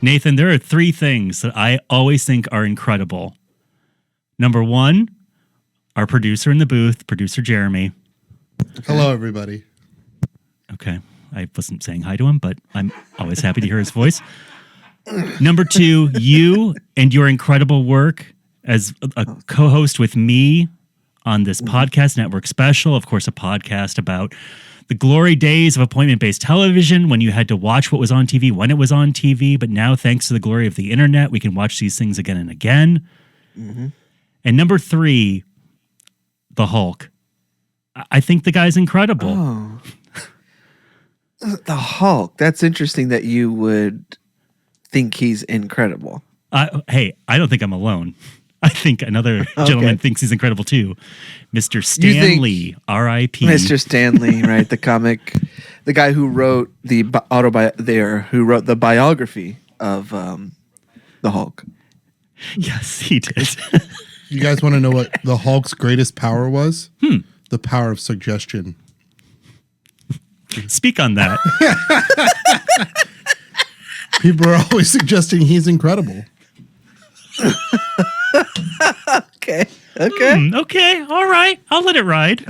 Nathan, there are three things that I always think are incredible. Number one, our producer in the booth, producer Jeremy. Hello, everybody. Okay. I wasn't saying hi to him, but I'm always happy to hear his voice. Number two, you and your incredible work as a co-host with me on this podcast network special. Of course, a podcast about the glory days of appointment-based television when you had to watch what was on TV when it was on TV. But now, thanks to the glory of the internet, we can watch these things again and again. Mm-hmm. And number three, the Hulk. I think the guy's incredible. Oh. The Hulk. That's interesting that you would think he's incredible. Hey, I don't think I'm alone. I think another gentleman thinks he's incredible too. Mr. Stan Lee, R.I.P. Mr. Stan Lee, right? The comic, the guy who wrote the biography of the Hulk. Yes, he did. You guys want to know what the Hulk's greatest power was? The power of suggestion. Speak on that. People are always suggesting he's incredible. Okay. Okay. All right. I'll let it ride.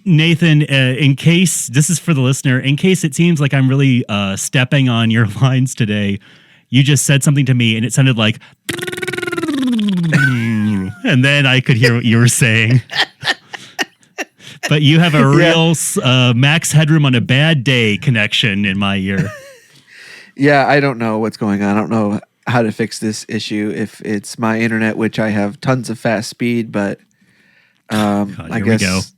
Nathan, in case this is for the listener, in case it seems like I'm really stepping on your lines today, you just said something to me and it sounded like, and then I could hear what you were saying. But you have a real Max Headroom on a bad day connection in my ear. Yeah, I don't know what's going on. I don't know how to fix this issue. If it's my internet, which I have tons of fast speed, but I guess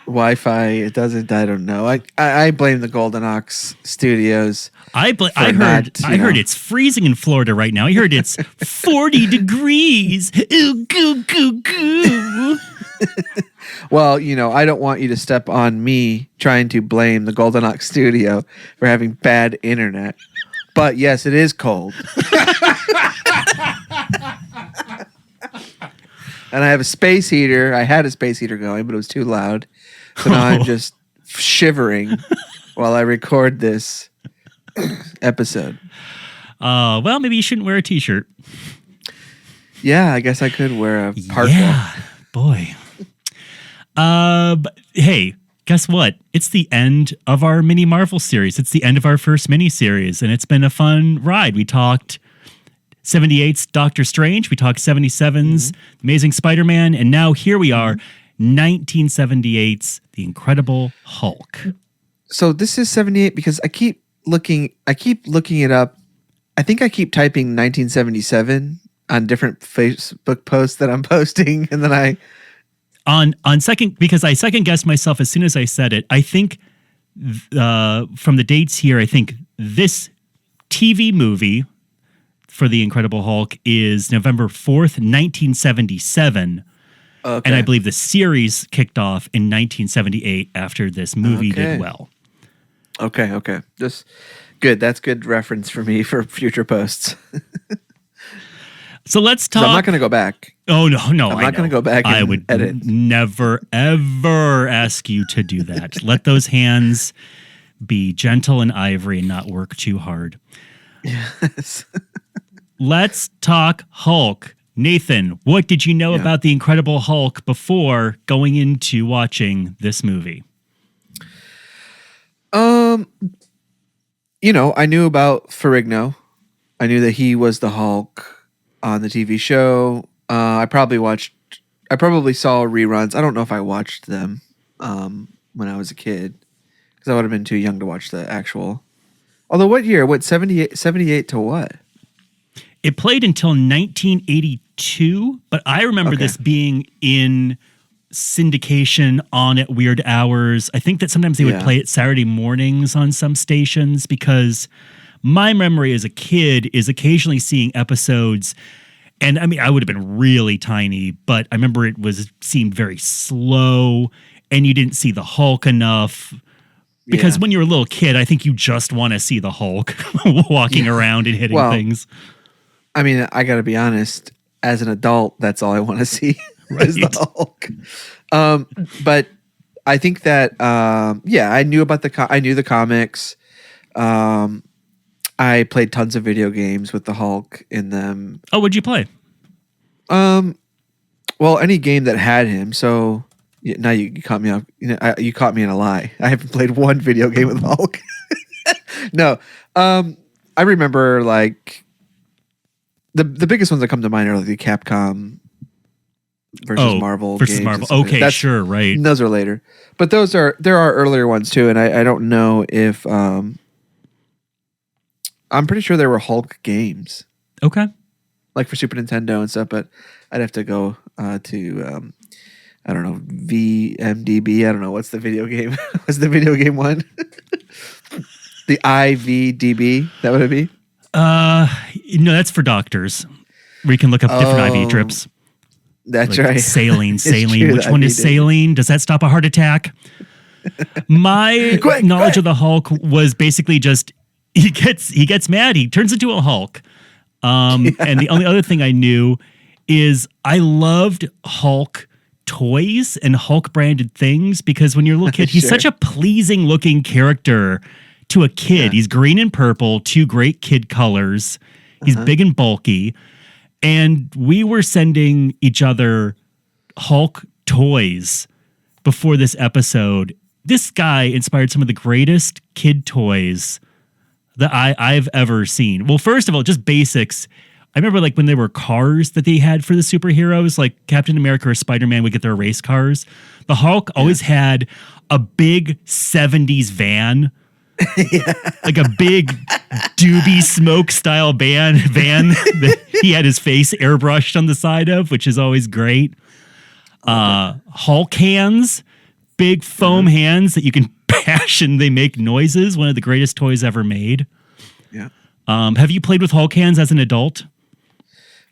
Wi-Fi, it doesn't. I don't know. I blame the Golden Ox Studios. I heard it's freezing in Florida right now. I heard it's 40 degrees. Ooh, goo, goo, goo. Well, I don't want you to step on me trying to blame the Golden Ox Studio for having bad internet. But yes, it is cold. And I have a space heater. I had a space heater going, but it was too loud. So now I'm just shivering while I record this episode. Well, maybe you shouldn't wear a t-shirt. Yeah, I guess I could wear a parka. Yeah, boy. But hey, guess what? It's the end of our mini Marvel series. It's the end of our first mini series, and it's been a fun ride. We talked 78's Doctor Strange. We talked 77's Amazing Spider-Man, and now here we are, 1978's The Incredible Hulk. So this is 78 because I keep looking it up. I think I keep typing 1977 on different Facebook posts that I'm posting, and then I second guessed myself as soon as I said it. I think from the dates here, I think this TV movie for The Incredible Hulk is November 4th, 1977. Okay. And I believe the series kicked off in 1978 after this movie did well. Okay. Just good. That's good reference for me for future posts. So let's talk. I'm not going to go back. Oh, no. I'm not going to go back and I would edit. Never, ever ask you to do that. Let those hands be gentle and ivory and not work too hard. Yes. Let's talk Hulk. Nathan, what did you know about The Incredible Hulk before going into watching this movie? I knew about Ferrigno. I knew that he was the Hulk on the TV show. I probably saw reruns. I don't know if I watched them when I was a kid because I would have been too young to watch the actual. Although what year? What, 78 to what? It played until 1982, but I remember this being in syndication on at weird hours. I think that sometimes they would play it Saturday mornings on some stations because my memory as a kid is occasionally seeing episodes. And I mean, I would have been really tiny, but I remember seemed very slow and you didn't see the Hulk enough. Because when you're a little kid, I think you just want to see the Hulk walking around and hitting things. I mean, I got to be honest, as an adult, that's all I want to see is the Hulk. But I think that I knew about I knew the comics. I played tons of video games with the Hulk in them. Oh, what'd you play? Well, any game that had him. So now you caught me off. You caught me in a lie. I haven't played one video game with Hulk. No. I remember like the biggest ones that come to mind are like the Capcom versus Marvel versus games. Marvel. Okay, sure, right. Those are later, but there are earlier ones too, and I don't know if I'm pretty sure there were Hulk games. Okay, like for Super Nintendo and stuff, but I'd have to go to I don't know, VMDB. I don't know what's the video game. What's the video game one? The IVDB. That would it be? No, that's for doctors. Where you can look up different IV drips. That's like right. Saline. True, Which one is saline? Does that stop a heart attack? My knowledge of the Hulk was basically just he gets mad. He turns into a Hulk. And the only other thing I knew is I loved Hulk toys and Hulk branded things because when you're a little kid, he's such a pleasing looking character to a kid. He's green and purple, two great kid colors. He's big and bulky. And we were sending each other Hulk toys before this episode. This guy inspired some of the greatest kid toys that I've ever seen. Well, first of all, just basics. I remember like when there were cars that they had for the superheroes, like Captain America or Spider-Man would get their race cars. The Hulk always had a big 70s van. Like a big doobie smoke style van that he had his face airbrushed on the side of, which is always great. Hulk hands, big foam hands that you can bash and they make noises. One of the greatest toys ever made. Yeah. Have you played with Hulk hands as an adult?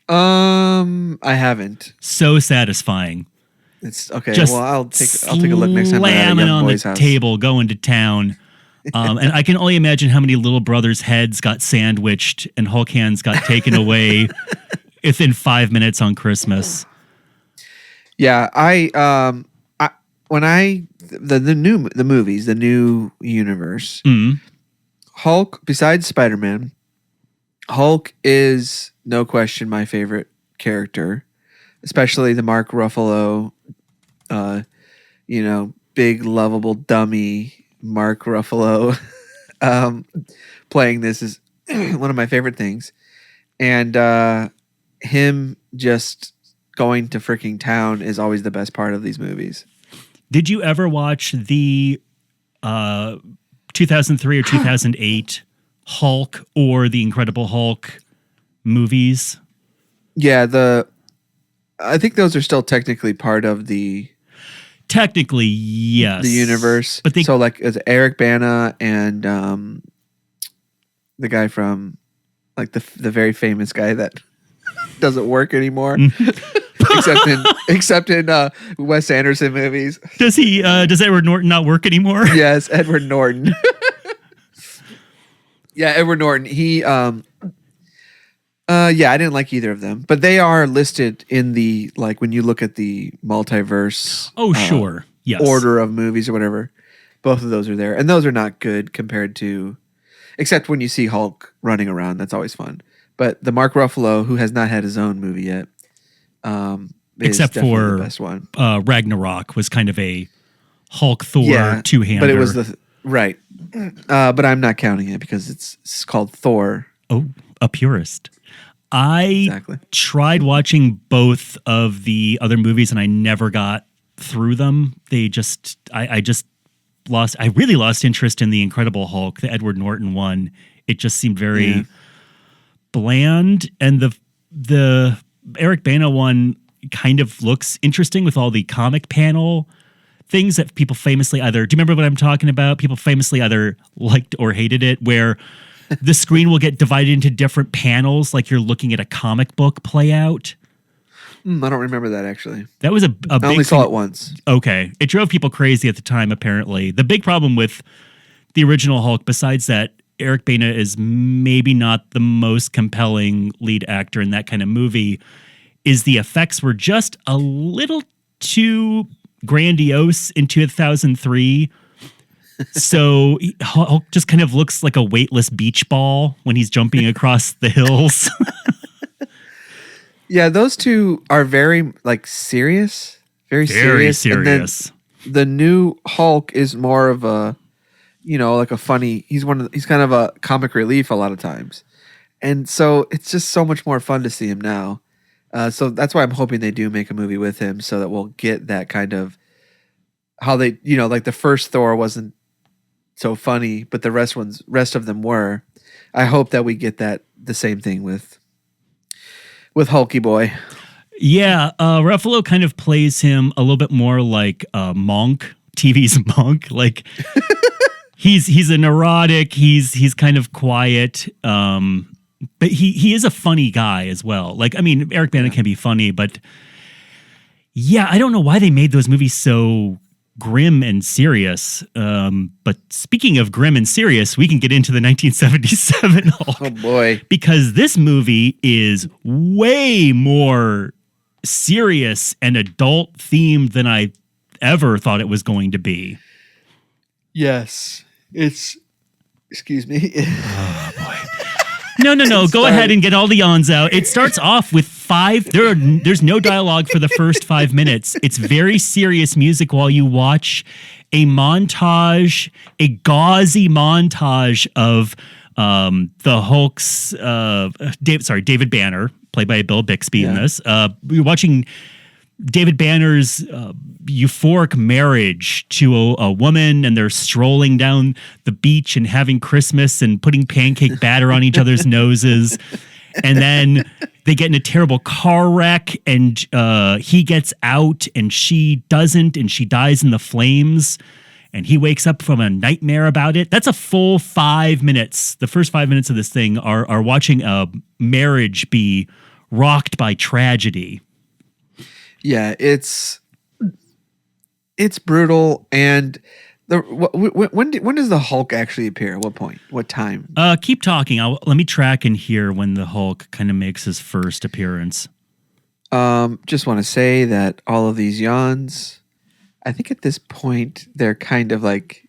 I haven't. So satisfying. It's okay. Just well, I'll take a look next time. Slamming on the table, going to town. And I can only imagine how many little brothers' heads got sandwiched and Hulk hands got taken away within 5 minutes on Christmas. Yeah, the movies, the new universe, Hulk, besides Spider-Man, Hulk is no question my favorite character, especially the Mark Ruffalo, big lovable dummy Mark Ruffalo playing this is one of my favorite things. And him just going to freaking town is always the best part of these movies. Did you ever watch the 2003 or 2008 Hulk or the Incredible Hulk movies? Yeah, I think those are still technically part of the... Technically, yes. The universe. But so like as Eric Bana and the guy from like the very famous guy that doesn't work anymore. except in Wes Anderson movies. Does Edward Norton not work anymore? Yes, Edward Norton. Yeah, Edward Norton. He I didn't like either of them, but they are listed in the, like, when you look at the multiverse. Oh, sure. Yes. Order of movies or whatever. Both of those are there. And those are not good compared to, except when you see Hulk running around. That's always fun. But the Mark Ruffalo, who has not had his own movie yet, except for the best one. Ragnarok was kind of a Hulk Thor two-hander. But it was right. But I'm not counting it because it's called Thor. Oh, a purist. I tried watching both of the other movies and I never got through them. I really lost interest in the Incredible Hulk, the Edward Norton one. It just seemed very bland. And the Eric Bana one kind of looks interesting with all the comic panel things that people famously do you remember what I'm talking about? People famously either liked or hated it, where the screen will get divided into different panels, like you're looking at a comic book play out. I don't remember that, actually. That was a big I only saw it once. Okay. It drove people crazy at the time, apparently. The big problem with the original Hulk, besides that Eric Bana is maybe not the most compelling lead actor in that kind of movie, is the effects were just a little too grandiose in 2003. So Hulk just kind of looks like a weightless beach ball when he's jumping across the hills. Yeah, those two are very like serious, very serious. And then the new Hulk is more of a, like a funny. He's kind of a comic relief a lot of times, and so it's just so much more fun to see him now. So that's why I'm hoping they do make a movie with him, so that we'll get that kind of how they, like the first Thor wasn't so funny, but the rest of them were. I hope that we get the same thing with Hulky Boy. Yeah, Ruffalo kind of plays him a little bit more like Monk, TV's Monk. Like he's a neurotic. He's kind of quiet, but he is a funny guy as well. Like, I mean, Eric Bana can be funny, but yeah, I don't know why they made those movies so grim and serious. But speaking of grim and serious, we can get into the 1977 Hulk. Oh boy. Because this movie is way more serious and adult themed than I ever thought it was going to be. Yes. Excuse me. Oh boy. No. Go ahead and get all the yawns out. It starts off with there's no dialogue for the first 5 minutes. It's very serious music while you watch a gauzy montage of the Hulk's David Banner, played by Bill Bixby in this. You're watching David Banner's euphoric marriage to a woman, and they're strolling down the beach and having Christmas and putting pancake batter on each other's noses. And then they get in a terrible car wreck, and he gets out and she doesn't, and she dies in the flames. And he wakes up from a nightmare about it. That's a full 5 minutes. The first 5 minutes of this thing are watching a marriage be rocked by tragedy. Yeah, it's brutal. And when does the Hulk actually appear? At what point? What time? Keep talking. Let me track and hear when the Hulk kind of makes his first appearance. Just want to say that all of these yawns, I think at this point they're kind of like,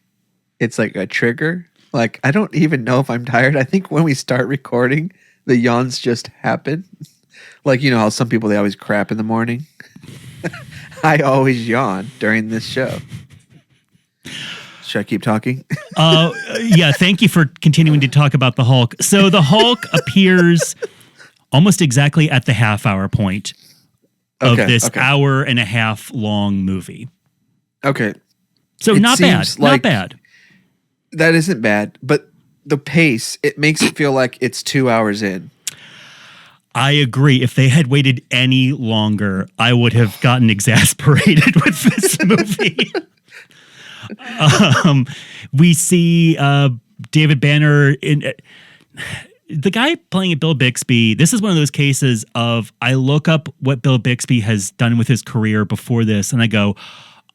it's like a trigger. Like, I don't even know if I'm tired. I think when we start recording, the yawns just happen. Like, how some people, they always crap in the morning. I always yawn during this show. Should I keep talking? Yeah, thank you for continuing to talk about the Hulk. So the Hulk appears almost exactly at the half-hour point of this hour and a half long movie. Okay. So not bad. Not bad. That isn't bad, but the pace, it makes it feel like it's 2 hours in. I agree. If they had waited any longer, I would have gotten exasperated with this movie. We see David Banner in the guy playing Bill Bixby. This is one of those cases of I look up what Bill Bixby has done with his career before this, and I go,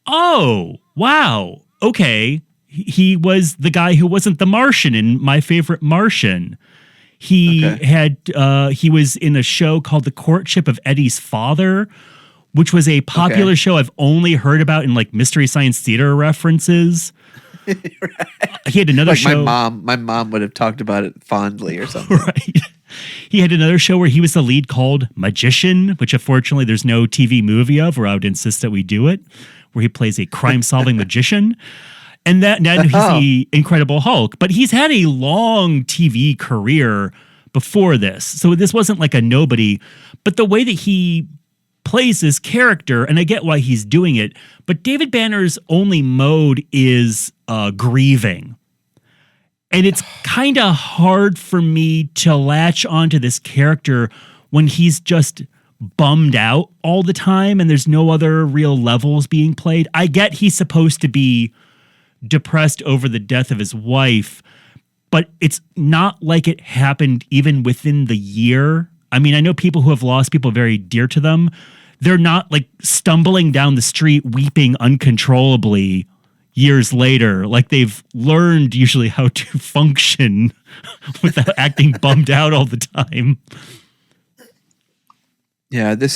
"Oh, wow, okay." He was the guy who wasn't the Martian in My Favorite Martian. He was in a show called The Courtship of Eddie's Father, which was a popular show I've only heard about in like Mystery Science Theater references. Right. He had another show. My mom would have talked about it fondly or something. Right. He had another show where he was the lead called Magician, which unfortunately there's no TV movie of, or I would insist that we do it, where he plays a crime-solving magician. And now he's the Incredible Hulk. But he's had a long TV career before this. So this wasn't like a nobody. But the way that he plays this character, and I get why he's doing it, but David Banner's only mode is grieving. And it's kind of hard for me to latch onto this character when he's just bummed out all the time and there's no other real levels being played. I get he's supposed to be depressed over the death of his wife, but it's not like it happened even within the year. I mean, I know people who have lost people very dear to them. They're not like stumbling down the street weeping uncontrollably years later. Like they've learned usually how to function without acting bummed out all the time. Yeah, it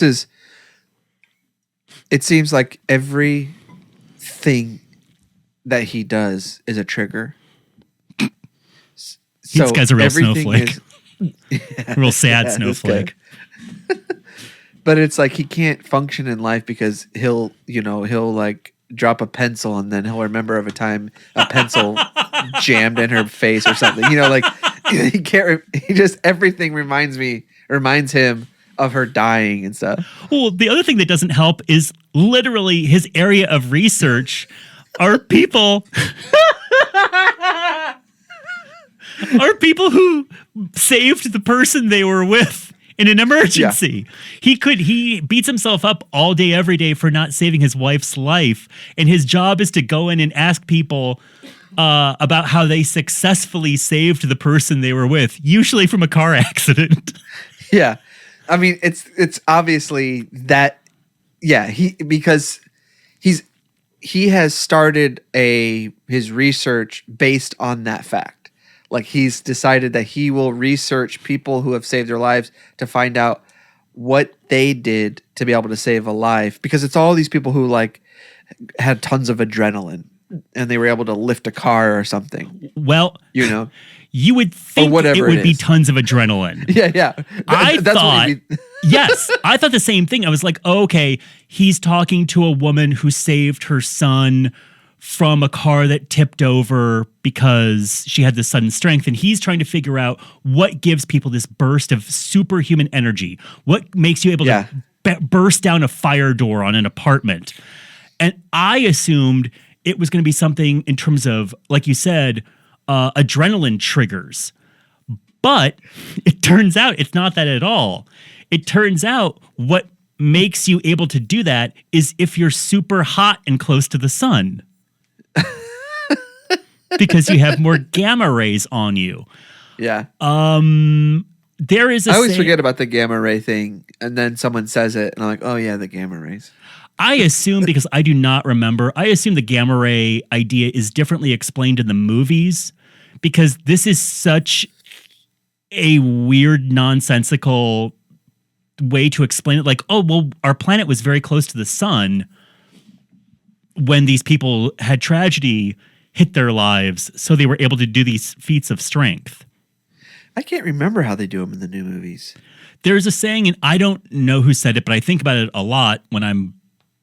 seems like every thing that he does is a trigger. This guy's a real everything snowflake. Real sad snowflake. But it's like he can't function in life because he'll like drop a pencil and then he'll remember of a time a pencil jammed in her face or something. Like he can't. He just everything reminds him of her dying and stuff. Well, the other thing that doesn't help is literally his area of research are people who saved the person they were with in an emergency. Yeah. He beats himself up all day, every day for not saving his wife's life. And his job is to go in and ask people about how they successfully saved the person they were with, usually from a car accident. Yeah. I mean, it's obviously that, because he has started his research based on that fact. Like he's decided that he will research people who have saved their lives to find out what they did to be able to save a life, because it's all these people who like had tons of adrenaline and they were able to lift a car or something. Well, you would think it would be tons of adrenaline. Yeah. I thought the same thing. I was like, okay, he's talking to a woman who saved her son from a car that tipped over because she had this sudden strength. And he's trying to figure out what gives people this burst of superhuman energy. What makes you able to burst down a fire door on an apartment. And I assumed it was going to be something in terms of, like you said, adrenaline triggers. But it turns out it's not that at all. It turns out what makes you able to do that is if you're super hot and close to the sun. Because you have more gamma rays on you. Yeah. There is I always forget about the gamma ray thing, and then someone says it, and I'm like, oh yeah, the gamma rays. I assume, because I do not remember, I assume the gamma ray idea is differently explained in the movies, because this is such a weird, nonsensical way to explain it. Like, oh, well, our planet was very close to the sun when these people had tragedy hit their lives, so they were able to do these feats of strength. I can't remember how they do them in the new movies. There's a saying, and I don't know who said it, but I think about it a lot when I'm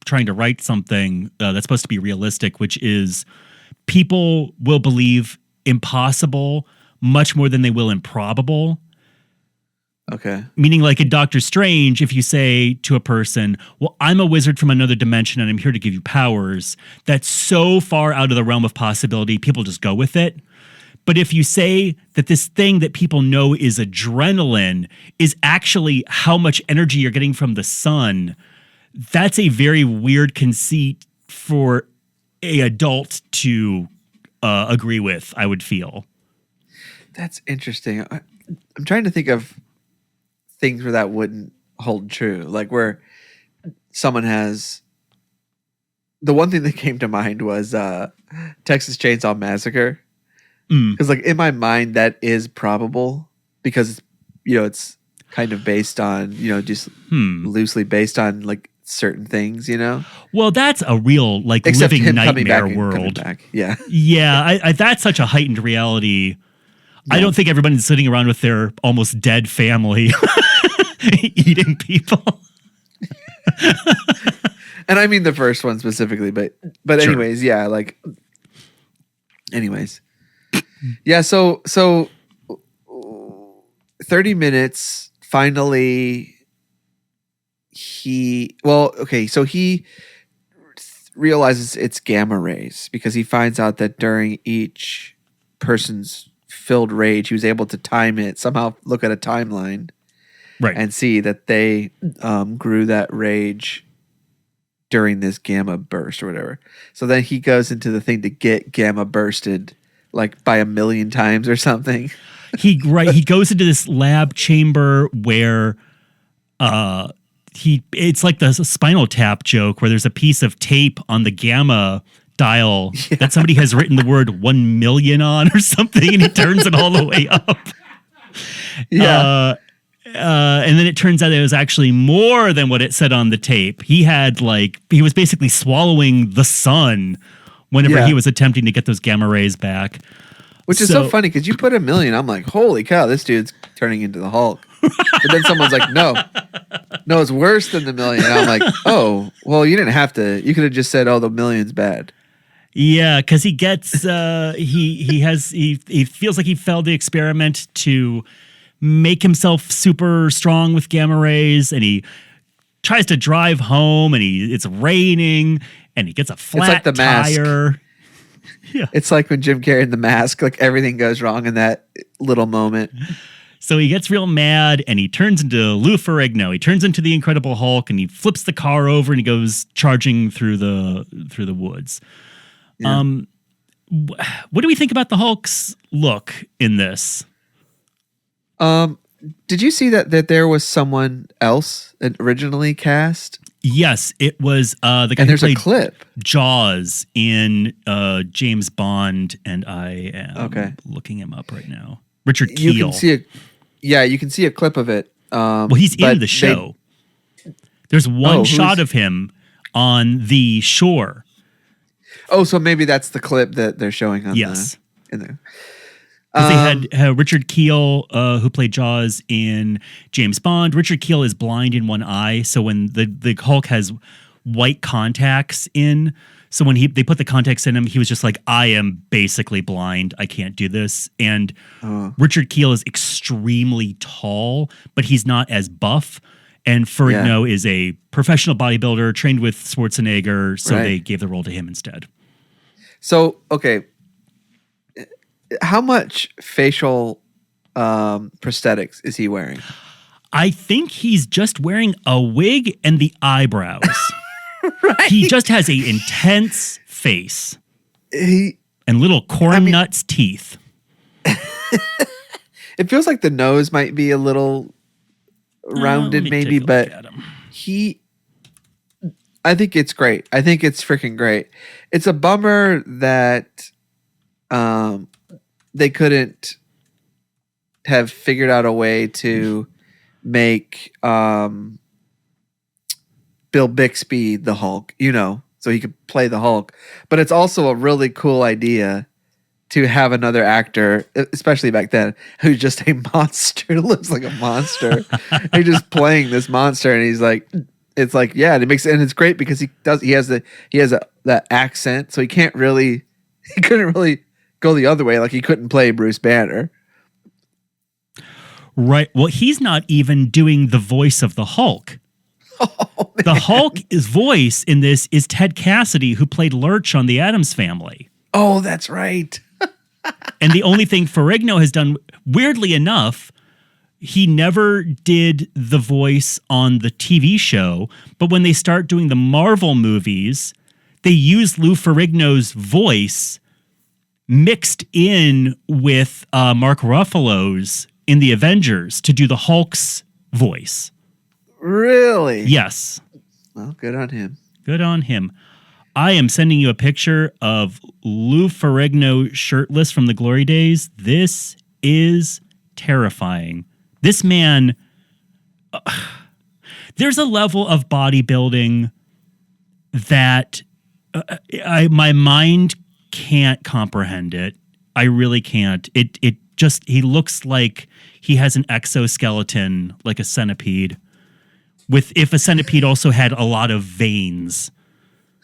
trying to write something that's supposed to be realistic, which is people will believe impossible much more than they will improbable. Okay. Meaning, like in Doctor Strange, if you say to a person, well, I'm a wizard from another dimension and I'm here to give you powers, that's so far out of the realm of possibility, people just go with it. But if you say that this thing that people know is adrenaline is actually how much energy you're getting from the sun, that's a very weird conceit for an adult to agree with, I would feel. That's interesting. I'm trying to think of things where that wouldn't hold true. Like where someone has... The one thing that came to mind was Texas Chainsaw Massacre. Because like in my mind, that is probable because, it's kind of based on, just loosely based on like certain things, Well, that's a real like except living him nightmare coming world. Back. Yeah. Yeah. I that's such a heightened reality. No. I don't think everyone's sitting around with their almost dead family eating people. And I mean the first one specifically, but sure. Anyways, yeah, like anyways. Yeah, so 30 minutes finally he realizes it's gamma rays because he finds out that during each person's filled rage, he was able to time it, somehow look at a timeline, right, and see that they grew that rage during this gamma burst or whatever. So then he goes into the thing to get gamma bursted like by 1,000,000 times or something. He goes into this lab chamber where it's like the Spinal Tap joke where there's a piece of tape on the gamma dial that somebody has written the word 1,000,000 on or something, and he turns it all the way up. Yeah. And then it turns out it was actually more than what it said on the tape. He was basically swallowing the sun whenever he was attempting to get those gamma rays back. Which is so funny because you put 1 million. I'm like, holy cow, this dude's turning into the Hulk. But then someone's like, no, it's worse than the million. And I'm like, oh, well, you didn't have to. You could have just said, oh, the million's bad. Yeah, because he gets he feels like he failed the experiment to make himself super strong with gamma rays, and he tries to drive home, and it's raining, and he gets a flat tire. Mask. Yeah. It's like when Jim Carrey in The Mask, like everything goes wrong in that little moment. So he gets real mad and he turns into Lou Ferrigno. He turns into the Incredible Hulk and he flips the car over and he goes charging through the woods. Yeah. What do we think about the Hulk's look in this? Did you see that there was someone else originally cast? Yes, it was the guy and who played a clip. Jaws in James Bond, and I am looking him up right now. Richard Kiel. You can see a clip of it. Well, he's in the show. There's one shot of him on the shore. Oh, so maybe that's the clip that they're showing on in there. Because they had Richard Kiel, who played Jaws in James Bond. Richard Kiel is blind in one eye, so when the Hulk has white contacts in, so when they put the contacts in him, he was just like, I am basically blind. I can't do this. And Richard Kiel is extremely tall, but he's not as buff. And Ferrigno is a professional bodybuilder trained with Schwarzenegger, so they gave the role to him instead. So, okay. How much facial prosthetics is he wearing? I think he's just wearing a wig and the eyebrows. Right. He just has an intense face and little corn nuts teeth. It feels like the nose might be a little rounded, maybe, but I think it's great. I think it's freaking great. It's a bummer that they couldn't have figured out a way to make Bill Bixby the Hulk, so he could play the Hulk. But it's also a really cool idea to have another actor, especially back then, who's just a monster, looks like a monster. He's just playing this monster, and he's like, it's like, yeah, and it's great because he has that accent, so he couldn't really go the other way, like he couldn't play Bruce Banner. Right. Well, he's not even doing the voice of the Hulk. Oh, the Hulk's voice in this is Ted Cassidy, who played Lurch on The Addams Family. Oh, that's right. And the only thing Ferrigno has done, weirdly enough, he never did the voice on the TV show, but when they start doing the Marvel movies, they use Lou Ferrigno's voice mixed in with Mark Ruffalo's in the Avengers to do the Hulk's voice. Really? Yes. Well, good on him. Good on him. I am sending you a picture of Lou Ferrigno shirtless from the glory days. This is terrifying. This man, there's a level of bodybuilding that my mind can't comprehend it. I really can't. It just, he looks like he has an exoskeleton like a centipede. If a centipede also had a lot of veins.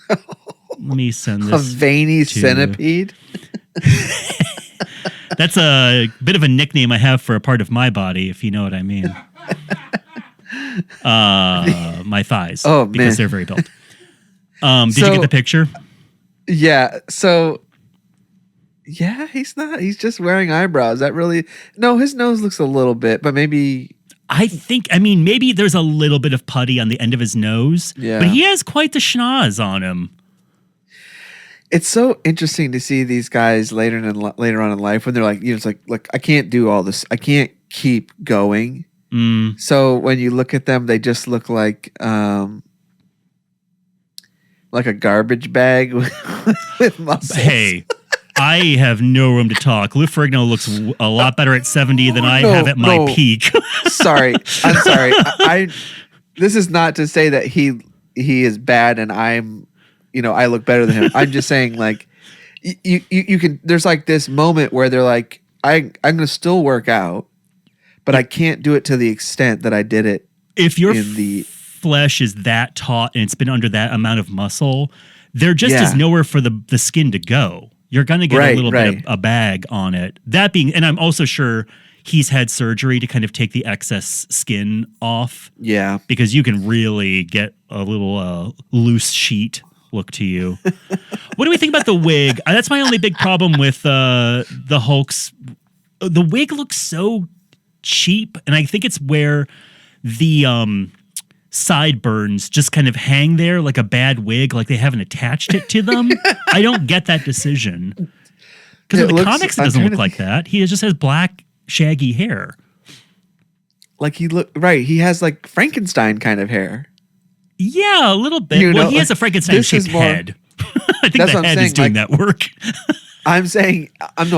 Let me send this. A veiny centipede? That's a bit of a nickname I have for a part of my body, if you know what I mean. My thighs. Oh, because they're very built. Did you get the picture? Yeah. So, yeah, he's not. He's just wearing eyebrows. No, his nose looks a little bit, but maybe... maybe there's a little bit of putty on the end of his nose, but he has quite the schnoz on him. It's so interesting to see these guys later on in life when they're like, it's like, look, I can't do all this. I can't keep going. So when you look at them, they just look like a garbage bag with muscles. Hey, I have no room to talk. Lou Ferrigno looks a lot better at 70 than I have at my peak. Sorry. I'm sorry. This is not to say that he is bad and I'm, I look better than him. I'm just saying, like, you can, there's like this moment where they're like, I'm going to still work out, but I can't do it to the extent that I did it. If your flesh is that taut and it's been under that amount of muscle, there just is nowhere for the skin to go. You're going to get a little bit of a bag on it. That being, and I'm also sure he's had surgery to kind of take the excess skin off. Yeah. Because you can really get a little loose sheet look to you. What do we think about the wig? That's my only big problem with the Hulk's. The wig looks so cheap, and I think it's where the sideburns just kind of hang there like a bad wig, like they haven't attached it to them. I don't get that decision. Because in the comics, it doesn't look like that. He just has black, shaggy hair. Like he has like Frankenstein kind of hair. Yeah, a little bit. He has a Frankenstein-shaped head. I think the head is doing that work. I'm saying in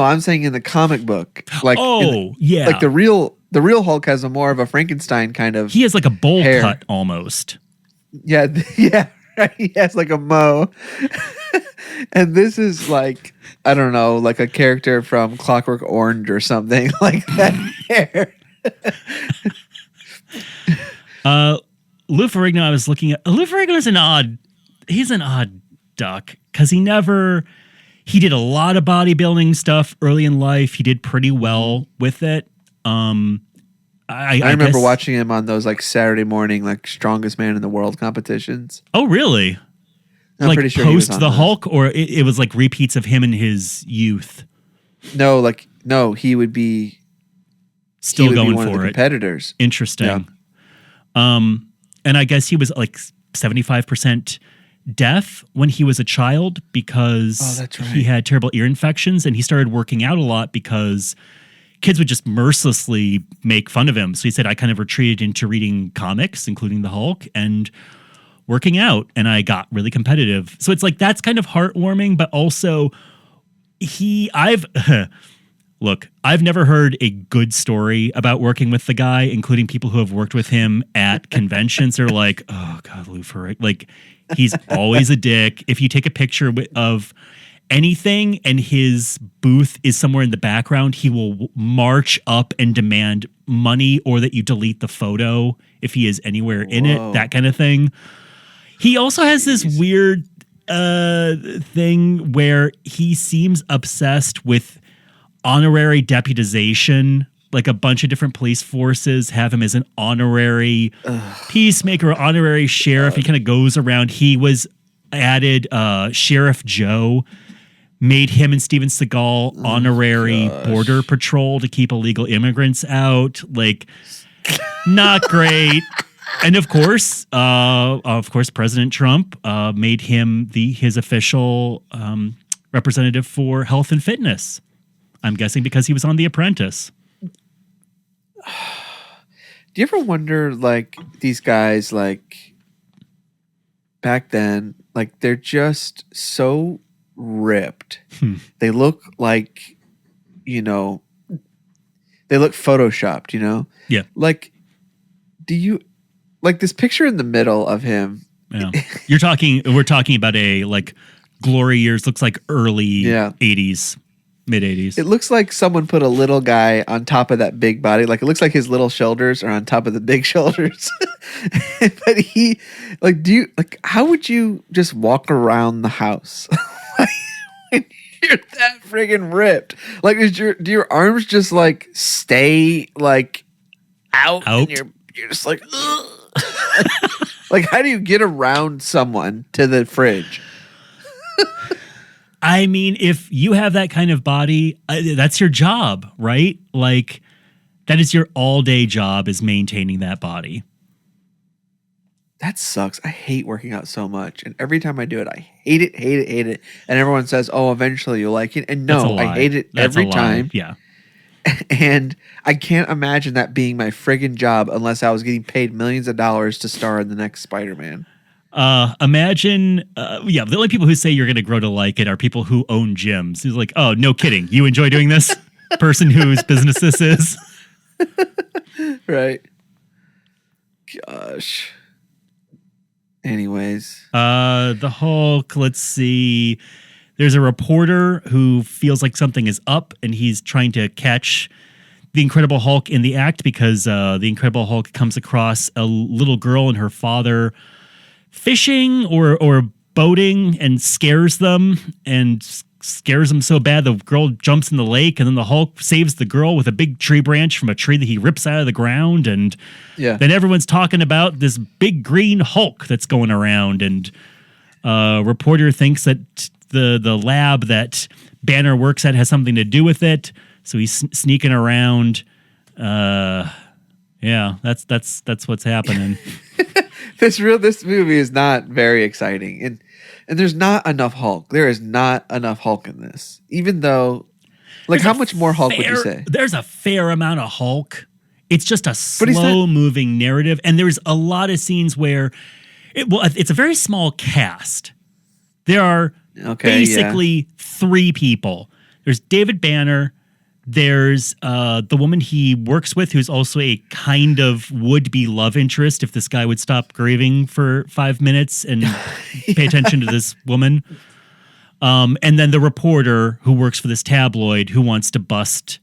the comic book. Like, like the real Hulk has a more of a Frankenstein kind of. He has like a bowl cut almost. Yeah, right. He has like a mo. And this is like, I don't know, like a character from Clockwork Orange or something like that hair. Lou Ferrigno, I was looking at. Lou Ferrigno is he's an odd duck because he did a lot of bodybuilding stuff early in life. He did pretty well with it. I remember watching him on those like Saturday morning, like strongest man in the world competitions. Oh, really? I'm like pretty sure post the Hulk, or it was like repeats of him in his youth. No, he would be still going one for of the it. Competitors. Interesting. Yeah. And I guess he was like 75% deaf when he was a child because he had terrible ear infections, and he started working out a lot because kids would just mercilessly make fun of him. So he said, I kind of retreated into reading comics, including the Hulk, and working out, and I got really competitive. So it's like, that's kind of heartwarming, but also I've never heard a good story about working with the guy, including people who have worked with him at conventions. They're like, oh God, Lou Ferrigno. Like, he's always a dick. If you take a picture of anything and his booth is somewhere in the background, he will march up and demand money or that you delete the photo if he is anywhere in it, that kind of thing. He also has this weird thing where he seems obsessed with honorary deputization. Like a bunch of different police forces have him as an honorary peacemaker, honorary sheriff. He kind of goes around. He was added Sheriff Joe, made him and Steven Seagal honorary border patrol to keep illegal immigrants out. Like, not great. And of course, President Trump made him his official representative for health and fitness. I'm guessing because he was on The Apprentice. Do you ever wonder, like, these guys, like, back then, like, they're just so ripped. They look like, they look photoshopped, Yeah. Like, this picture in the middle of him. Yeah. We're talking about a, like, glory years, looks like early 80s. Mid-80s. It looks like someone put a little guy on top of that big body. Like, it looks like his little shoulders are on top of the big shoulders. But how would you just walk around the house when you're that friggin' ripped? Like, do your arms just like stay like out? And you're just like, ugh. Like, how do you get around someone to the fridge? I mean, if you have that kind of body, that's your job, right? Like, that is your all-day job, is maintaining that body. That sucks. I hate working out so much. And every time I do it, I hate it. And everyone says, oh, eventually you'll like it. And no, I hate it every time. Yeah. And I can't imagine that being my friggin' job unless I was getting paid millions of dollars to star in the next Spider-Man. Imagine, the only people who say you're going to grow to like it are people who own gyms. He's like, oh, no kidding. You enjoy doing this? Person whose business this is. Right. Gosh. Anyways. The Hulk, let's see. There's a reporter who feels like something is up, and he's trying to catch the Incredible Hulk in the act because the Incredible Hulk comes across a little girl and her father fishing or boating and scares them so bad the girl jumps in the lake, and then the Hulk saves the girl with a big tree branch from a tree that he rips out of the ground, and then everyone's talking about this big green Hulk that's going around, and reporter thinks that the lab that Banner works at has something to do with it, so he's sneaking around. That's what's happening. This movie is not very exciting, and there's not enough Hulk. There is not enough Hulk in this, even though, like, how much more Hulk would you say? There's a fair amount of Hulk. It's just a slow-moving narrative, and there's a lot of scenes where it's a very small cast. There are basically three people. There's David Banner. There's the woman he works with, who's also a kind of would-be love interest if this guy would stop grieving for 5 minutes and pay attention to this woman. And then the reporter who works for this tabloid who wants to bust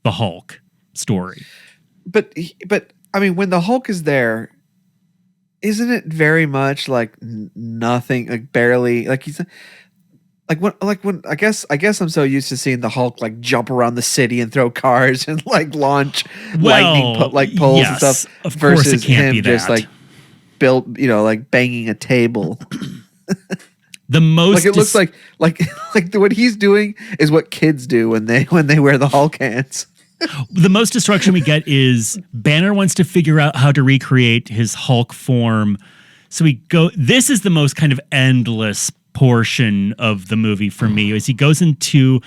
the Hulk story. But I mean, when the Hulk is there, isn't it very much like nothing, like barely, like he's... Like when I guess I'm so used to seeing the Hulk like jump around the city and throw cars and like launch lightning poles and stuff. Of course, versus it can't him be just that. like built, like banging a table. The most like it looks like what he's doing is what kids do when they wear the Hulk hands. The most destruction we get is Banner wants to figure out how to recreate his Hulk form. So this is the most kind of endless portion of the movie for me, as he goes into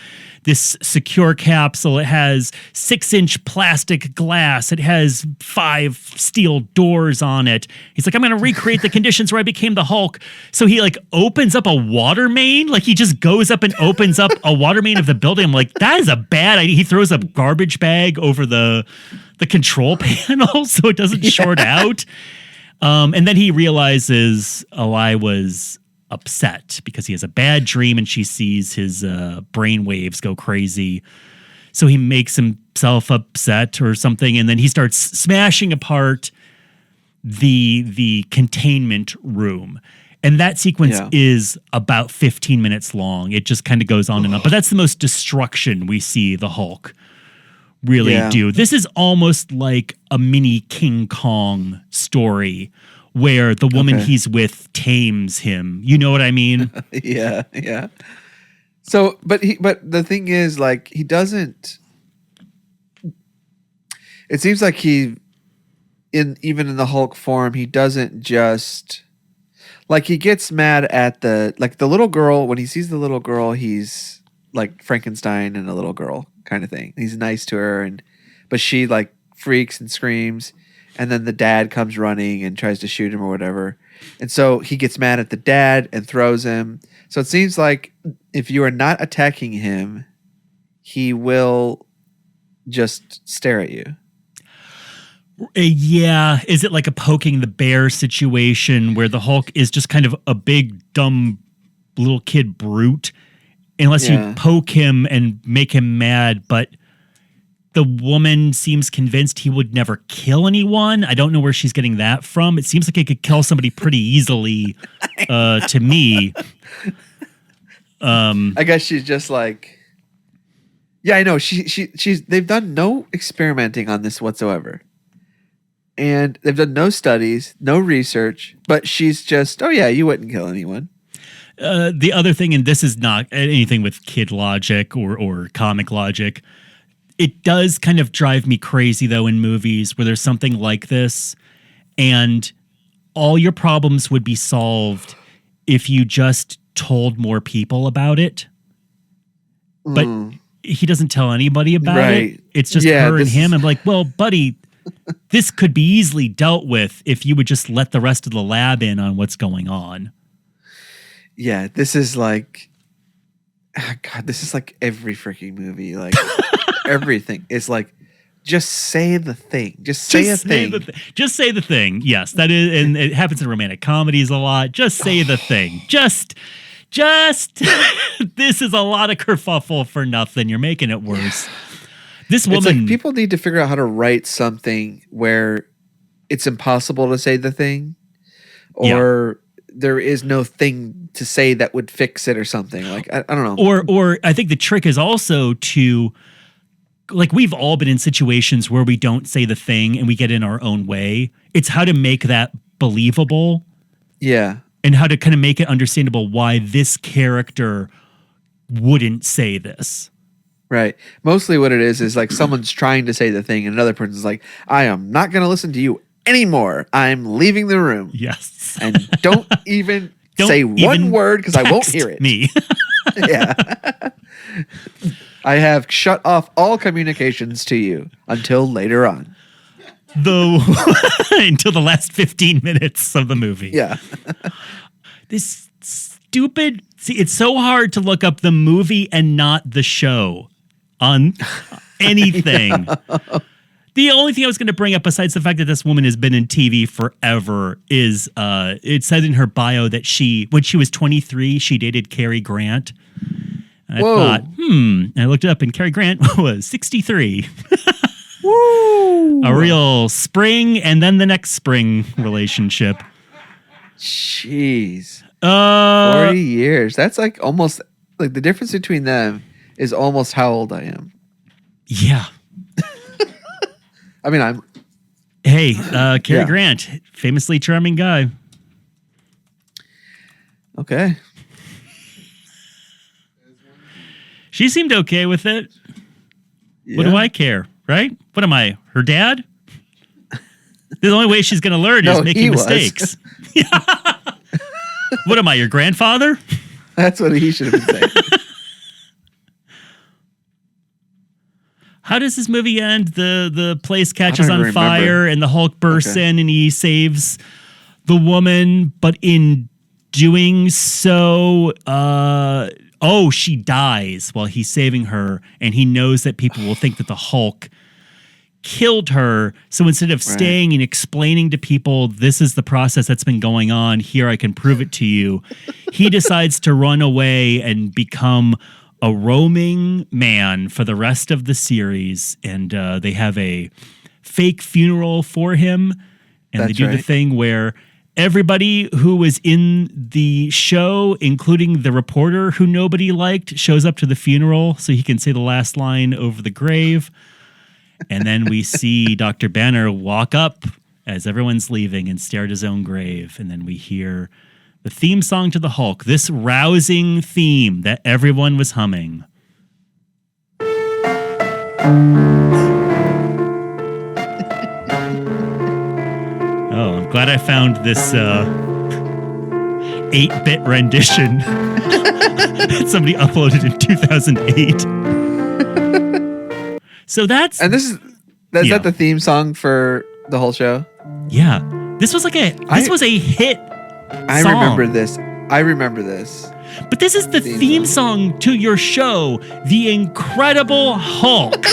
this secure capsule. It has 6-inch plastic glass. It has 5 steel doors on it. He's like, I'm going to recreate the conditions where I became the Hulk. So he like opens up a water main. Like he just goes up and opens up a water main of the building. I'm like, that is a bad idea. He throws a garbage bag over the control panel so it doesn't short out. And then he realizes, I was upset because he has a bad dream and she sees his brain waves go crazy. So he makes himself upset or something, and then he starts smashing apart the containment room. And that sequence is about 15 minutes long. It just kind of goes on and on. But that's the most destruction we see the Hulk really do. This is almost like a mini King Kong story where the woman he's with tames him. You know what I mean? Yeah. So, but the thing is, like, he doesn't. It seems like even in the Hulk form, he doesn't just, like, he gets mad at the little girl. When he sees the little girl, he's like Frankenstein and a little girl kind of thing. He's nice to her, but she like freaks and screams. And then the dad comes running and tries to shoot him or whatever. And so he gets mad at the dad and throws him. So it seems like if you are not attacking him, he will just stare at you. Yeah. Is it like a poking the bear situation where the Hulk is just kind of a big, dumb little kid brute? Unless you poke him and make him mad, but the woman seems convinced he would never kill anyone. I don't know where she's getting that from. It seems like he could kill somebody pretty easily to me. I guess she's just like, yeah, I know. They've done no experimenting on this whatsoever. And they've done no studies, no research, but she's just, oh yeah, you wouldn't kill anyone. The other thing, and this is not anything with kid logic or comic logic, it does kind of drive me crazy, though, in movies where there's something like this and all your problems would be solved if you just told more people about it. But he doesn't tell anybody about it. It's just her and him. I'm like, well, buddy, this could be easily dealt with if you would just let the rest of the lab in on what's going on. Yeah, this is like, God, this is like every freaking movie. Like everything is like, just say the thing. Just say a thing. Just say the thing. Yes, that is, and it happens in romantic comedies a lot. Just say the thing. Just. This is a lot of kerfuffle for nothing. You're making it worse. This woman. It's like people need to figure out how to write something where it's impossible to say the thing, or there is no thing to say that would fix it or something. Like I don't know. Or I think the trick is also to, like, we've all been in situations where we don't say the thing and we get in our own way. It's how to make that believable. Yeah. And how to kind of make it understandable why this character wouldn't say this. Right. Mostly what it is like someone's trying to say the thing and another person's like, I am not going to listen to you anymore. I'm leaving the room. Yes. And don't even say one word because I won't hear it. Me. Yeah. I have shut off all communications to you until later on. Though until the last 15 minutes of the movie. Yeah. This stupid. See, it's so hard to look up the movie and not the show on anything. The only thing I was going to bring up, besides the fact that this woman has been in TV forever, is it said in her bio that when she was 23, she dated Cary Grant. And I thought, and I looked it up, and Cary Grant was 63. Woo! A real spring and then the next spring relationship. Jeez. 40 years. That's like almost like the difference between them is almost how old I am. Yeah. I mean, I'm. Hey, Cary Grant, famously charming guy. Okay. She seemed okay with it. Yeah. What do I care? Right? What am I? Her dad? The only way she's going to learn is making mistakes. What am I, your grandfather? That's what he should have been saying. How does this movie end? The place catches on fire and the Hulk bursts in and he saves the woman, but in doing so, she dies while he's saving her, and he knows that people will think that the Hulk killed her. So instead of staying and explaining to people, this is the process that's been going on, here I can prove it to you, he decides to run away and become a roaming man for the rest of the series. And they have a fake funeral for him, and they do the thing where everybody who was in the show, including the reporter who nobody liked, shows up to the funeral so he can say the last line over the grave. And then we see Dr. Banner walk up as everyone's leaving and stare at his own grave. And then we hear the theme song to the Hulk, this rousing theme that everyone was humming. Oh, I'm glad I found this 8-bit rendition that somebody uploaded in 2008. So that's... And is that the theme song for the whole show? Yeah. This was like was a hit I song. remember this. But this is the theme song to your show, The Incredible Hulk.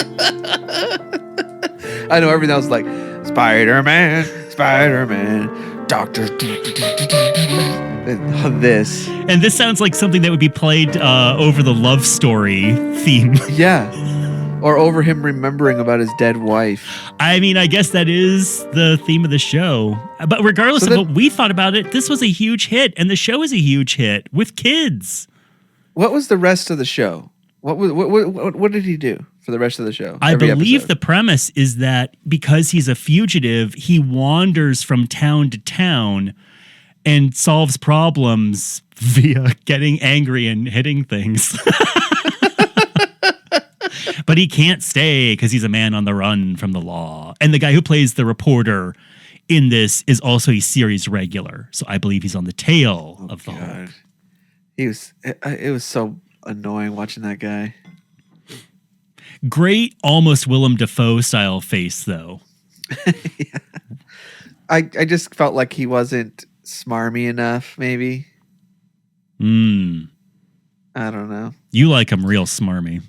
I know everything else like Spider-Man, Doctor. This. And this sounds like something that would be played over the Love Story theme. Yeah. Or over him remembering about his dead wife. I mean, I guess that is the theme of the show. But regardless of what we thought about it, this was a huge hit, and the show is a huge hit with kids. What was the rest of the show? What did he do for the rest of the show? I believe the premise is that because he's a fugitive, he wanders from town to town and solves problems via getting angry and hitting things. But he can't stay because he's a man on the run from the law. And the guy who plays the reporter in this is also a series regular. So I believe he's on the tail of the Hulk. It was so annoying watching that guy. Great, almost Willem Dafoe style face, though. Yeah. I just felt like he wasn't smarmy enough, maybe. I don't know. You like him real smarmy.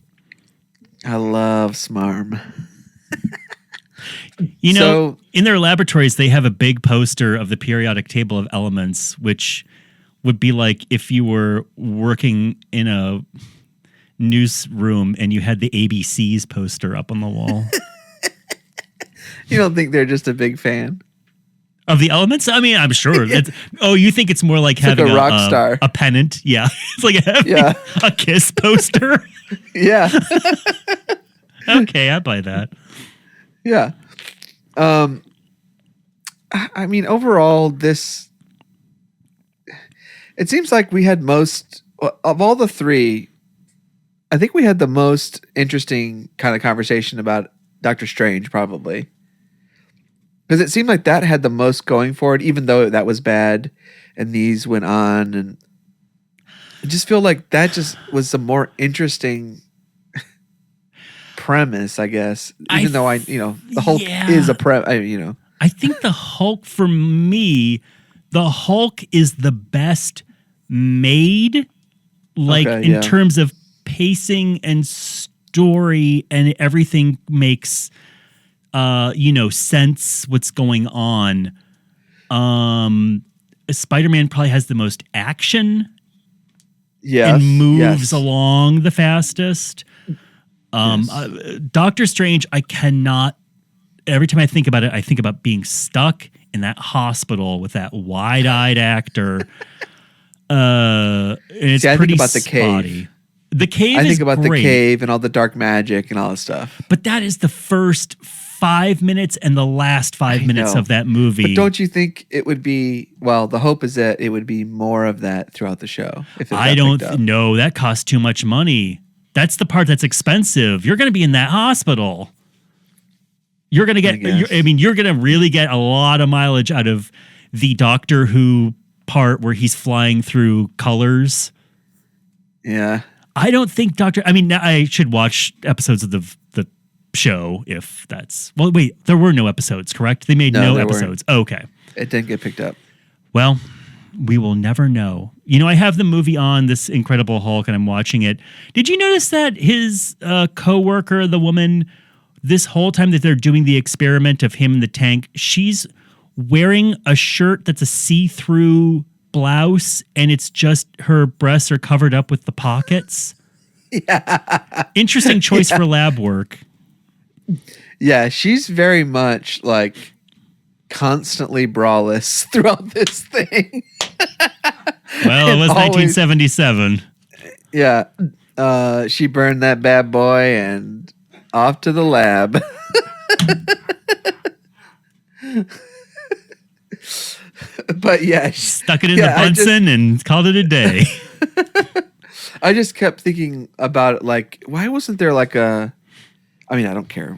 I love smarm. You know, in their laboratories, they have a big poster of the periodic table of elements, which would be like if you were working in a newsroom and you had the ABCs poster up on the wall. You don't think they're just a big fan? Of the elements? I mean, I'm sure. You think it's more like having like a rock star. A pennant? Yeah. It's like having a Kiss poster. Yeah. Okay, I buy that. Yeah. I mean, overall, it seems like we had most of all the three. I think we had the most interesting kind of conversation about Doctor Strange, probably. Because it seemed like that had the most going for it, even though that was bad and these went on. And I just feel like that just was the more interesting premise, I guess. Even though the Hulk is a I think the Hulk, for me, the Hulk is the best made, in terms of pacing and story, and everything makes sense what's going on. Spider-Man probably has the most action. And moves along the fastest. Doctor Strange, I cannot. Every time I think about it, I think about being stuck in that hospital with that wide-eyed actor. And it's pretty about the spotty. cave. The cave. I is think about great, the cave and all the dark magic and all that stuff. but that is the first 5 minutes and the last 5 minutes of that movie. But don't you think it would be? Well, the hope is that it would be more of that throughout the show. I don't know. That costs too much money. That's the part that's expensive. You're going to be in that hospital. You're going to get, you're going to really get a lot of mileage out of the Doctor Who part where he's flying through colors. Yeah. I don't think I should watch episodes of the show if that's, well, wait, there were no episodes, correct? They made no episodes. Okay. It didn't get picked up. Well, we will never know. I have the movie on, this Incredible Hulk, and I'm watching it. Did you notice that his co-worker, the woman, this whole time that they're doing the experiment of him in the tank, she's wearing a shirt that's a see-through blouse, and it's just her breasts are covered up with the pockets? Yeah. Interesting choice for lab work. Yeah, she's very much like constantly braless throughout this thing. Well, it was 1977. Yeah. She burned that bad boy and off to the lab. But yeah. Stuck it in the Bunsen and called it a day. I just kept thinking about it, like, why wasn't there like I don't care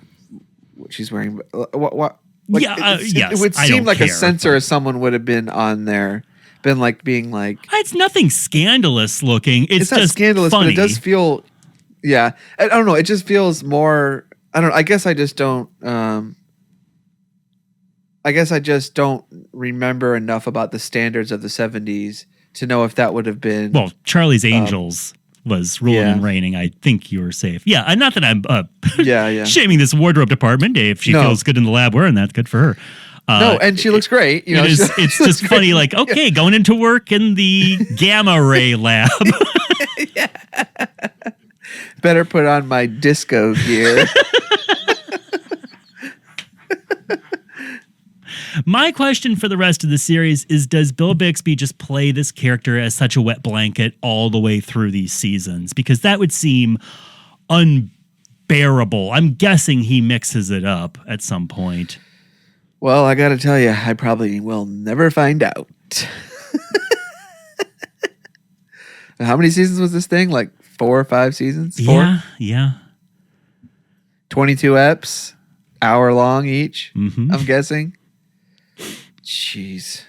what she's wearing, but what? Like, it would seem like a censor if someone would have been on there, being like, it's nothing scandalous looking. It's not just scandalous, funny. But it does feel, I don't know. It just feels more. I don't. I guess I just don't. I guess I just don't remember enough about the standards of the 70s to know if that would have been. Well, Charlie's Angels was ruling and reigning. I think you were safe. Yeah, and not that I'm shaming this wardrobe department. If she feels good in the lab wearing that, good for her. No, and she looks great. It's just funny, like, okay, going into work in the gamma ray lab. Yeah. Better put on my disco gear. My question for the rest of the series is, does Bill Bixby just play this character as such a wet blanket all the way through these seasons? Because that would seem unbearable. I'm guessing he mixes it up at some point. Well, I got to tell you, I probably will never find out. How many seasons was this thing? Like 4 or 5 seasons? 4? Yeah. 22 eps, hour long each, I'm guessing. Jeez.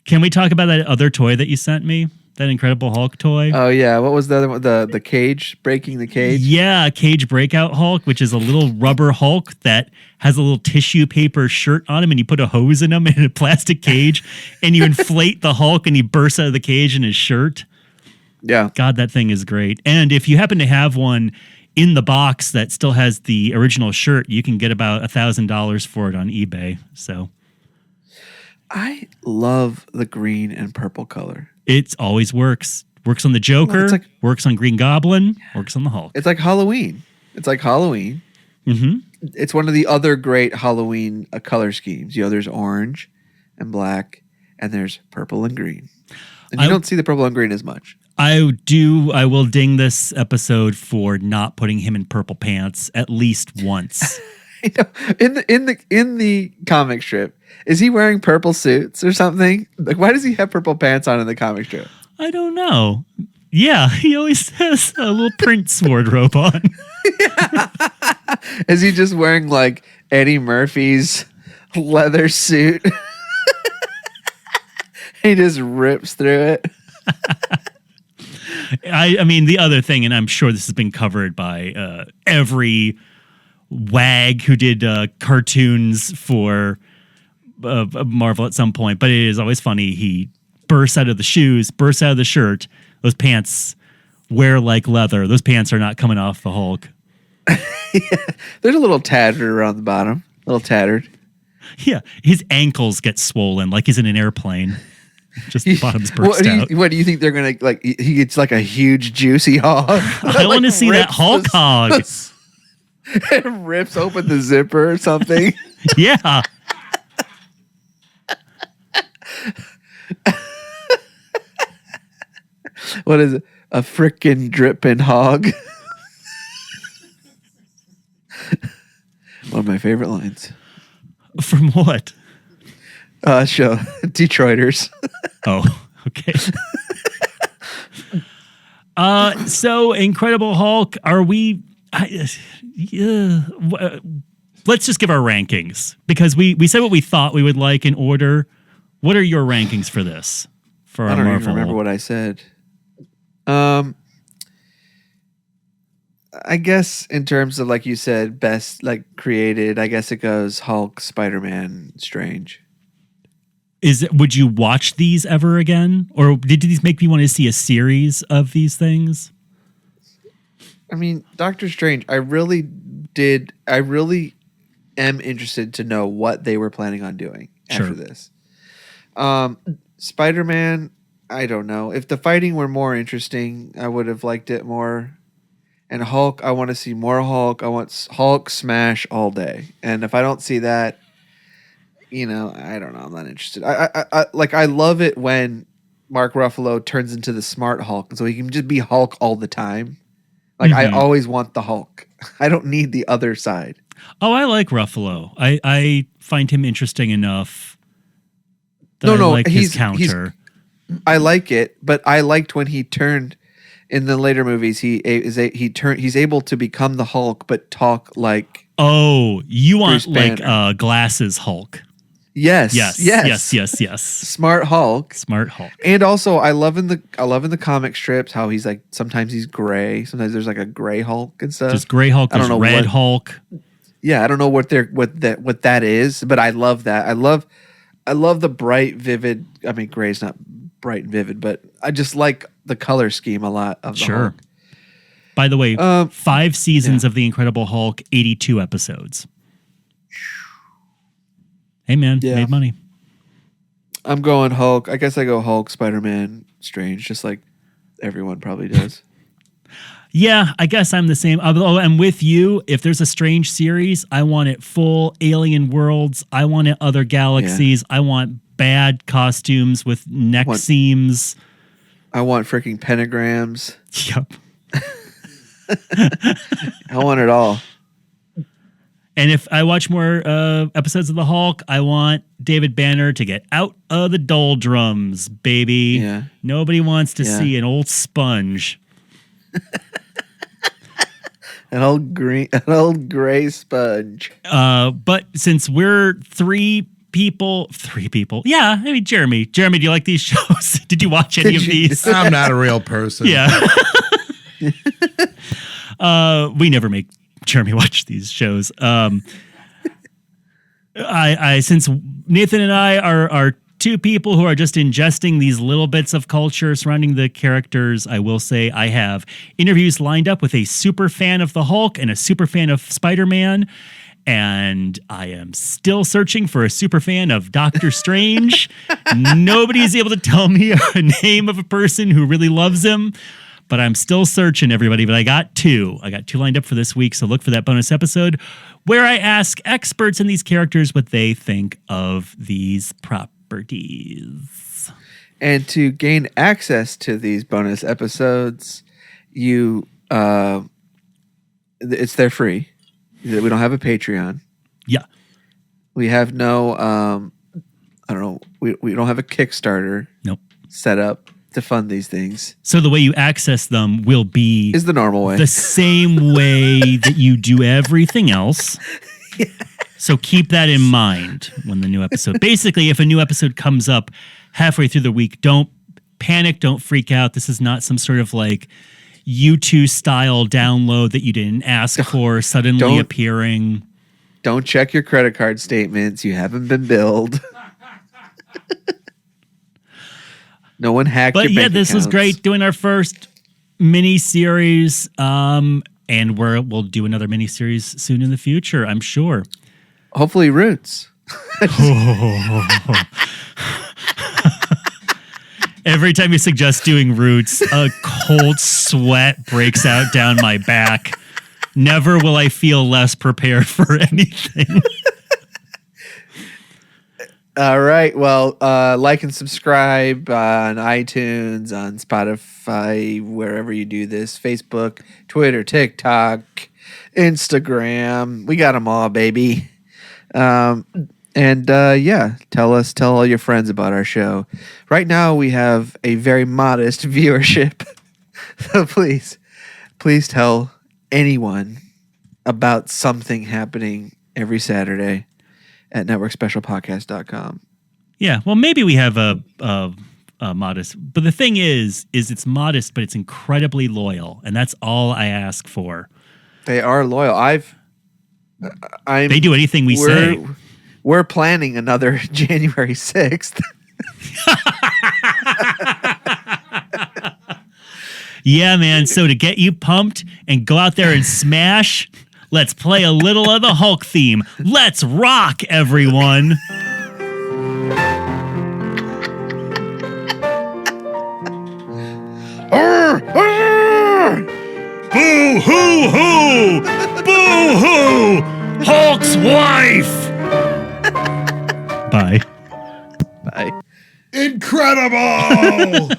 Can we talk about that other toy that you sent me? That Incredible Hulk toy. Oh yeah, what was the other one? The cage, breaking the cage. Yeah, Cage Breakout Hulk, which is a little rubber Hulk that has a little tissue paper shirt on him, and you put a hose in him in a plastic cage, and you inflate the Hulk, and he bursts out of the cage in his shirt. Yeah. God, that thing is great. And if you happen to have one in the box that still has the original shirt, you can get about $1,000 for it on eBay. So I love the green and purple color. it always works. Works on the Joker, works on Green Goblin, works on the Hulk. It's like Halloween. Mm-hmm. It's one of the other great Halloween color schemes. There's orange and black, and there's purple and green. And you don't see the purple and green as much. I will ding this episode for not putting him in purple pants at least once. In the comic strip, is he wearing purple suits or something? Like, why does he have purple pants on in the comic strip? I don't know. Yeah, he always has a little Prince wardrobe on. Is he just wearing like Eddie Murphy's leather suit? He just rips through it. I mean, the other thing, and I'm sure this has been covered by every wag who did cartoons for Marvel at some point, but it is always funny. He bursts out of the shoes, bursts out of the shirt. Those pants wear like leather. Those pants are not coming off the Hulk. Yeah, there's a little tattered around the bottom. A little tattered. Yeah, his ankles get swollen like he's in an airplane. Just the bottoms burst out. What do you think they're gonna like? He gets like a huge juicy hog. I want to see that Hulk hog. It rips open the zipper or something. Yeah. What is it? A frickin' dripping hog. One of my favorite lines. From what? Show Detroiters. Oh, okay. So Incredible Hulk, are we? Let's just give our rankings because we said what we thought we would like in order. What are your rankings for this? For I don't even remember what I said. I guess in terms of, like you said, best like created, I guess it goes Hulk, Spider-Man, Strange. Would you watch these ever again? Or did these make me want to see a series of these things? I mean, Doctor Strange, I really am interested to know what they were planning on doing after this. Spider-Man, I don't know. If the fighting were more interesting, I would have liked it more. And Hulk, I want to see more Hulk. I want Hulk smash all day. And if I don't see that, I don't know. I'm not interested. I love it when Mark Ruffalo turns into the smart Hulk, so he can just be Hulk all the time. Like I always want the Hulk. I don't need the other side. Oh, I like Ruffalo. I find him interesting enough. His counter. I like it, but I liked when he turned in the later movies. He's able to become the Hulk, but talk like. Oh, you want Bruce Banner. like glasses Hulk? Yes. Smart Hulk. And also, I love in the comic strips how he's like sometimes he's gray, sometimes there's like a gray Hulk and stuff. Just gray Hulk. There's red Hulk. Yeah, I don't know what that is, but I love that. I love the bright, vivid. I mean, gray's not bright and vivid, but I just like the color scheme a lot of the Hulk. By the way, 5 seasons of The Incredible Hulk, 82 episodes. Hey, man, made money. I'm going Hulk. I guess I go Hulk, Spider-Man, Strange, just like everyone probably does. Yeah, I guess I'm the same. Although I'm with you. If there's a Strange series, I want it full alien worlds. I want it other galaxies. Yeah. I want bad costumes with neck seams. I want freaking pentagrams. Yep. I want it all. And if I watch more episodes of the Hulk, I want David Banner to get out of the doldrums, baby. Yeah. Nobody wants to see an old sponge. An old gray sponge. But since we're 3 three people. Yeah, I mean, Jeremy, do you like these shows? Did you watch any of these? I'm not a real person. Yeah. We never make Jeremy watch these shows. Since Nathan and I are two people who are just ingesting these little bits of culture surrounding the characters, I will say I have interviews lined up with a super fan of the Hulk and a super fan of Spider-Man. And I am still searching for a super fan of Doctor Strange. Nobody's able to tell me a name of a person who really loves him, but I'm still searching, everybody. But I got two lined up for this week. So look for that bonus episode where I ask experts in these characters what they think of these properties. And to gain access to these bonus episodes, it's they're free. We don't have a Patreon. Yeah. We have no, I don't know, we don't have a Kickstarter Nope. set up to fund these things. So the way you access them will be is the normal way. The same way that you do everything else. Yeah. So keep that in mind when the new episode. Basically, if a new episode comes up halfway through the week, don't panic, don't freak out. This is not some sort of like U2 style download that you didn't ask for suddenly appearing. Don't check your credit card statements. You haven't been billed. No one hacked your bank this was great doing our first mini series. And we'll do another mini series soon in the future, I'm sure. Hopefully Roots. Every time you suggest doing Roots, a cold sweat breaks out down my back. Never will I feel less prepared for anything. All right. Well, like and subscribe on iTunes, on Spotify, wherever you do this. Facebook, Twitter, TikTok, Instagram. We got them all, baby. Tell all your friends about our show. Right now, we have a very modest viewership. So please tell anyone about something happening every Saturday at networkspecialpodcast.com. Yeah, well, maybe we have a modest, but the thing is it's modest, but it's incredibly loyal, and that's all I ask for. They are loyal. They do anything we say. We're planning another January 6th. Yeah, man. So to get you pumped and go out there and smash, let's play a little of the Hulk theme. Let's rock, everyone. Boo hoo hoo! Boo hoo! Hulk's wife! Bye. Bye. Incredible!